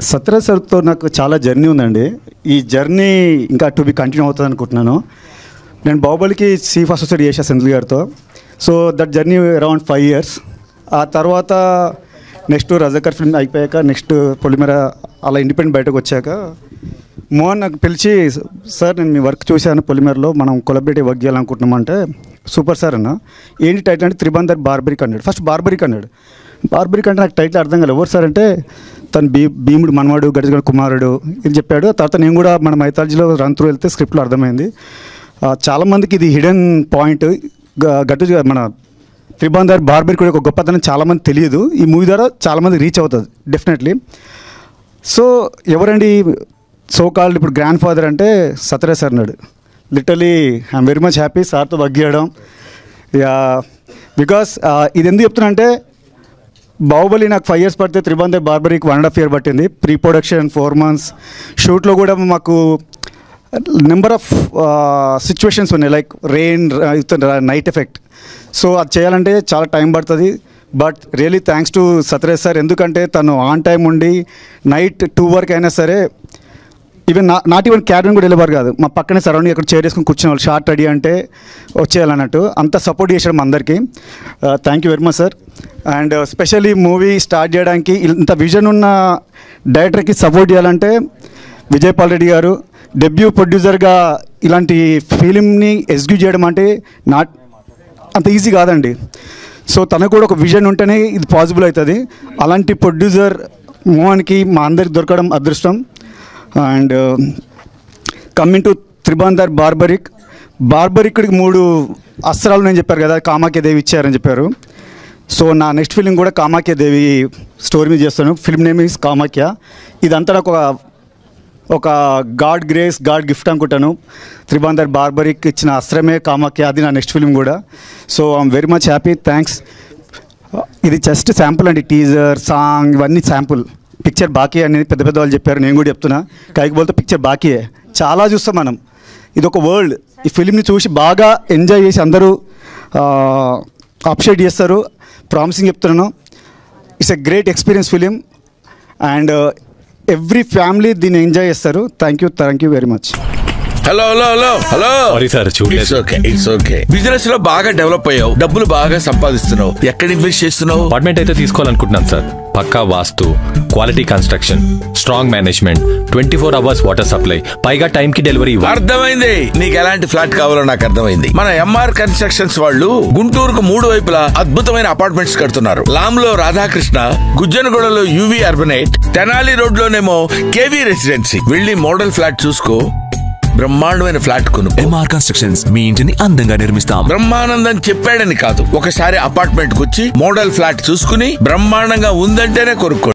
సత్యరాజ్ సార్తో నాకు చాలా జర్నీ ఉందండి. ఈ జర్నీ ఇంకా టు బి కంటిన్యూ అవుతుంది అనుకుంటున్నాను. నేను బాహుబలికి చీఫ్ అసోసియేట్ చేశాను సెంథిల్ గారితో. So that journey around 5 years. ఆ తర్వాత నెక్స్ట్ రజాకర్ ఫిల్మ్ అయిపోయాక నెక్స్ట్ పొలిమేర అలా ఇండిపెండెంట్ బయటకు వచ్చాక మోహన్ నాకు పిలిచి, సార్ నేను మీ వర్క్ చూశాను పొలిమేరలో, మనం కొలాబరేటివ్ వర్క్ చేయాలనుకుంటున్నామంటే, సూపర్ సార్ అన్న. ఏంటి టైటిల్ అంటే త్రిబందర్ బార్బరిక్ అన్నాడు. ఫస్ట్ బార్బరిక్ అన్నాడు. బార్బరిక్ అంటే నాకు టైటిల్ అర్థం కాలేదు. ఎవరు సార్ అంటే తను భీముడు మనవాడు గడిగడ కుమారుడు ఇది చెప్పాడు. తర్వాత నేను కూడా మన మైథాలజీలో రన్ త్రూ వెళ్తే స్క్రిప్ట్లో అర్థమైంది. చాలామందికి ఇది హిడెన్ పాయింట్. గట్టు మన త్రిబందర్ బార్బరిక్ కూడా ఒక గొప్పతనం చాలామంది తెలియదు. ఈ మూవీ ద్వారా చాలామంది రీచ్ అవుతుంది డెఫినెట్లీ. సో ఎవరండి సో కాల్డ్ ఇప్పుడు గ్రాండ్ ఫాదర్ అంటే సత్యరాజ్ సార్ అన్నాడు. Literally I'm very much happy సార్తో వర్క్ చేయడం. బికాస్ ఇది ఎందుకు చెప్తున్నా అంటే, బాహుబలి నాకు 5 years పడితే త్రిబందర్ బార్బరీకి 1.5 years పట్టింది. ప్రీ ప్రొడక్షన్ 4 months, షూట్లో కూడా మాకు నెంబర్ ఆఫ్ సిచ్యువేషన్స్ ఉన్నాయి, like rain, night effect. So అది చేయాలంటే చాలా టైం పడుతుంది. But really thanks to Sathyaraj sir. ఎందుకంటే తను ఆన్ టైం ఉండి నైట్ 2 వరకు అయినా సరే, ఈవెన్ నాట్ ఈవెన్ క్యాబిన్ కూడా వెళ్ళేవారు కాదు. మా పక్కనే సరౌండింగ్ అక్కడ చైర్ వేసుకుని కూర్చునే వాళ్ళు, షార్ట్ రెడీ అంటే వచ్చేయాలన్నట్టు అంత సపోర్ట్ చేసాడు మా అందరికీ. Thank you very much sir. And specially movie start చేయడానికి ఇంత విజన్ ఉన్న డైరెక్టర్కి సపోర్ట్ చేయాలంటే విజయపాల్ రెడ్డి గారు డెబ్యూ ప్రొడ్యూసర్గా ఇలాంటి ఫిలింని ఎగ్జిక్యూట్ చేయడం అంటే అంత ఈజీ కాదండి. సో తనకు కూడా ఒక విజన్ ఉంటేనే ఇది పాసిబుల్ అవుతుంది. అలాంటి ప్రొడ్యూసర్ మోహన్కి మా అందరికి దొరకడం అదృష్టం. అండ్ కమింగ్ టు త్రిబందర్ బార్బరిక్కి 3 అస్త్రాలు నేను చెప్పారు కదా, కామాఖ్యదేవి ఇచ్చారని చెప్పారు. సో నా నెక్స్ట్ ఫిలిం కూడా కామాఖ్యదేవి స్టోరీ మీద చేస్తాను. Film name is Kamakhya. ఇదంతా నాకు ఒక గాడ్ గ్రేస్, గాడ్ గిఫ్ట్ అనుకుంటాను. త్రిబందర్ బార్బరిక్ ఇచ్చిన అస్త్రమే కామాఖ్య, అది నా నెక్స్ట్ ఫిలిం కూడా. So I'm very much happy, thanks. ఇది జస్ట్ శాంపుల్ అండి, టీజర్, సాంగ్ ఇవన్నీ శాంపుల్. పిక్చర్ బాకీ అనేది పెద్ద వాళ్ళు చెప్పారు, నేను కూడా చెప్తున్నా. కైకిబోల్తో పిక్చర్ బాకీయే. చాలా చూస్తాం మనం, ఇది ఒక వరల్డ్. ఈ ఫిలింని చూసి బాగా ఎంజాయ్ చేసి అందరూ అప్రిషియేట్ చేస్తారు. ప్రామిసింగ్ చెప్తున్నాను, it's a great experience film. And every family దీన్ని ఎంజాయ్ చేస్తారు. Thank you very much. Hello sorry sir, it's okay. Business లో బాగా డెవలప్ అయ్యావు, డబ్బులు బాగా సంపాదిస్తున్నావు. ఎక్కడ ఇన్వెస్ట్ చేస్తున్నావు? అపార్ట్మెంట్ అయితే తీసుకోవాలనుకుంటున్నాను సార్. పక్కా vastu, quality construction, strong management, 24 hours water supply, పైగా టైం కి డెలివరీ. అర్థమైంది, నీకు ఎలాంటి ఫ్లాట్ కావాలో నాకు అర్థమైంది. మన ఎంఆర్ కన్స్ట్రక్షన్స్ వాళ్ళు గుంటూరుకు 3 వైపులా అద్భుతమైన అపార్ట్మెంట్స్ కడుతున్నారు. లామ్ లో రాధాకృష్ణ, గుజ్జనగూడలో యువి అర్బనైట్, తెనాలి రోడ్ లోనేమో కేవీ రెసిడెన్సీ. వెళ్ళి మోడల్ ఫ్లాట్ చూసుకో, బ్రహ్మాండమైన ఫ్లాట్ కొను. ఎంఆర్ కన్స్ట్రక్షన్స్ మీ ఇంటిని అందంగా నిర్మిస్తాం. బ్రహ్మానందం చెప్పాడని కాదు, ఒకసారి అపార్ట్మెంట్ కు వచ్చి మోడల్ ఫ్లాట్ చూసుకుని బ్రహ్మాండంగా ఉందంటేనే కొనుక్కో.